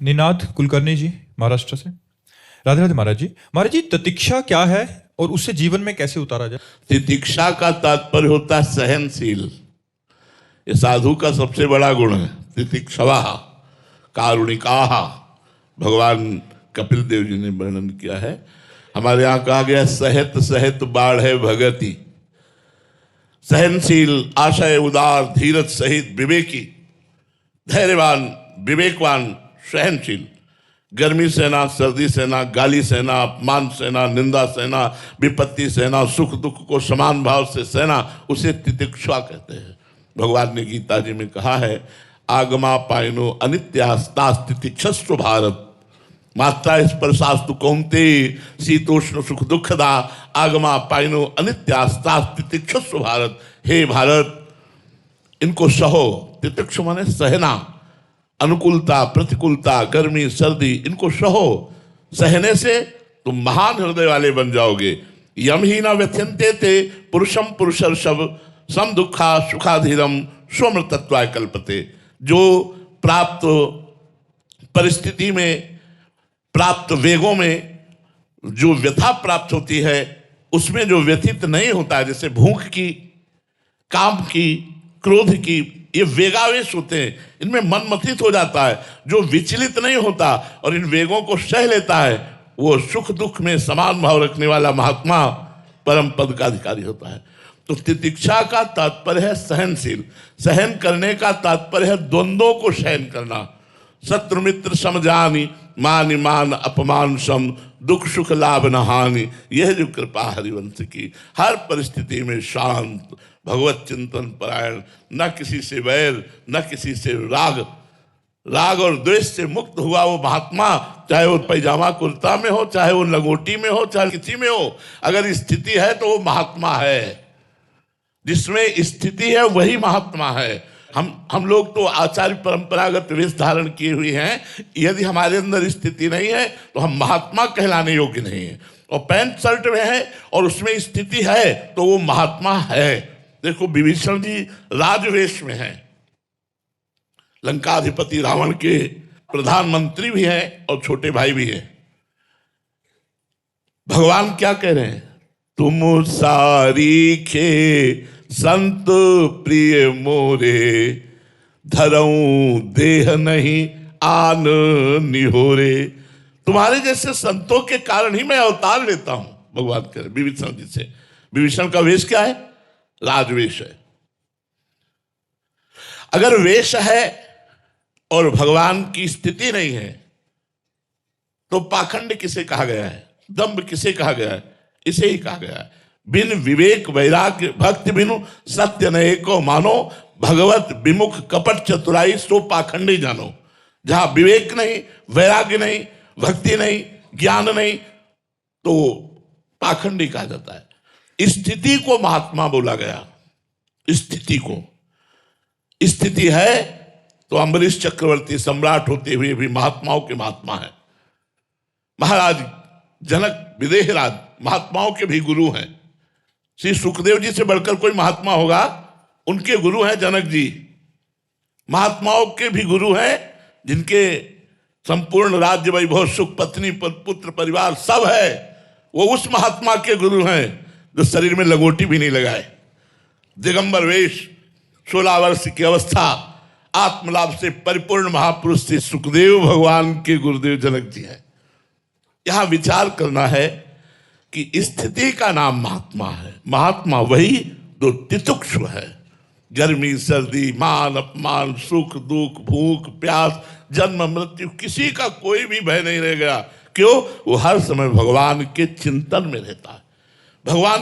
निनाद कुलकर्णी जी महाराष्ट्र से। राधे राधे महाराज जी। महाराज जी, तितिक्षा क्या है और उससे जीवन में कैसे उतारा जाए? तितिक्षा का तात्पर्य होता है सहनशील। ये साधु का सबसे बड़ा गुण है। तितिक्षवा कारुणिका, भगवान कपिल देव जी ने वर्णन किया है। हमारे यहाँ कहा गया सहित सहित बाढ़ भगति। सहनशील, आशय उदार, धीरज सहित, विवेकी, धैर्यवान, विवेकवान, सहनशील। गर्मी सहना, सर्दी सहना, गाली सहना, अपमान सहना, निंदा सहना, विपत्ति सहना, सुख दुख को समान भाव से सहना, उसे तितिक्षा कहते हैं। भगवान ने गीता जी में कहा है, आगमा पायनो अनित्यास्तास्तितिक्षस्व भारत, मात्रा स्पर्शास्तु कौन्ते शीतोष्ण सुख दुखदा, आगमा पायनो अनित्यास्तास्तितिक्षस्व भारत। हे भारत, इनको सहो। तितिक्ष माने सहना, अनुकूलता, प्रतिकूलता, गर्मी, सर्दी, इनको सहो। सहने से तुम महान हृदय वाले बन जाओगे। यम ही न व्यथ्यन्ते ते पुरुषम पुरुषर्षभ सम दुखा सुखाधीरम स्वमृतत्वाय कल्पते। जो प्राप्त परिस्थिति में, प्राप्त वेगों में जो व्यथा प्राप्त होती है, उसमें जो व्यथित नहीं होता है, जैसे भूख की, काम की, क्रोध की, ये वेगावेश होते हैं, इनमें मन मथित हो जाता है। जो विचलित नहीं होता और इन वेगों को सह लेता है, वो सुख दुख में समान भाव रखने वाला महात्मा परम पद का अधिकारी होता है। तो तितिक्षा का तात्पर्य है सहनशील। सहन करने का तात्पर्य है द्वंद्वों को सहन करना। शत्रु मित्र समझानी, मान मान अपमान सम, दुख सुख लाभ न हानि। यह जो कृपा हरिवंश की, हर परिस्थिति में शांत, भगवत चिंतन परायण, न किसी से वैर, न किसी से राग और द्वेष से मुक्त हुआ वो महात्मा, चाहे वो पैजामा कुर्ता में हो, चाहे वो लंगोटी में हो, चाहे किसी में हो, अगर स्थिति है तो वो महात्मा है। जिसमें स्थिति है वही महात्मा है। हम लोग तो आचार्य परंपरागत वेश धारण किए हुए हैं। यदि हमारे अंदर स्थिति नहीं है तो हम महात्मा कहलाने योग्य नहीं है। और पैंट शर्ट में है और उसमें स्थिति है तो वो महात्मा है। देखो, विभीषण जी राजवेश में हैं, लंकाधिपति रावण के प्रधानमंत्री भी हैं और छोटे भाई भी हैं। भगवान क्या कह रहे हैं? तुम सारीखे संत प्रिय मोरे, धरऊं देह नहीं आन निहोरे। तुम्हारे जैसे संतों के कारण ही मैं अवतार लेता हूं, भगवान कह रहे विभीषण जी से। विभीषण का वेश क्या है? राजवेश है। अगर वेश है और भगवान की स्थिति नहीं है तो पाखंड किसे कहा गया है? दंभ किसे कहा गया है? इसे ही कहा गया है। बिन विवेक वैराग्य भक्ति बिनु सत्य नए को मानो, भगवत विमुख कपट चतुराई सो पाखंडी जानो। जहां विवेक नहीं, वैराग्य नहीं, भक्ति नहीं, ज्ञान नहीं, तो पाखंडी कहा जाता है। स्थिति को महात्मा बोला गया। स्थिति को, स्थिति है तो अम्बरीश चक्रवर्ती सम्राट होते हुए भी महात्माओं के महात्मा है। महाराज जनक विदेहराज महात्माओं के भी गुरु हैं। श्री सुखदेव जी से बढ़कर कोई महात्मा होगा? उनके गुरु हैं जनक जी। महात्माओं के भी गुरु हैं, जिनके संपूर्ण राज्य वैभव सुख पत्नी पुत्र परिवार सब है, वो उस महात्मा के गुरु हैं जो शरीर में लंगोटी भी नहीं लगाए, दिगंबर वेश, 16 वर्ष की अवस्था, आत्मलाभ से परिपूर्ण महापुरुष श्री सुखदेव भगवान के गुरुदेव जनक जी हैं। यहां विचार करना है कि स्थिति का नाम महात्मा है। महात्मा वही जो तितिक्ष है। गर्मी सर्दी, मान अपमान, सुख दुख, भूख प्यास, जन्म मृत्यु, किसी का कोई भी भय नहीं रह गया। क्यों? वो हर समय भगवान के चिंतन में रहता है। भगवान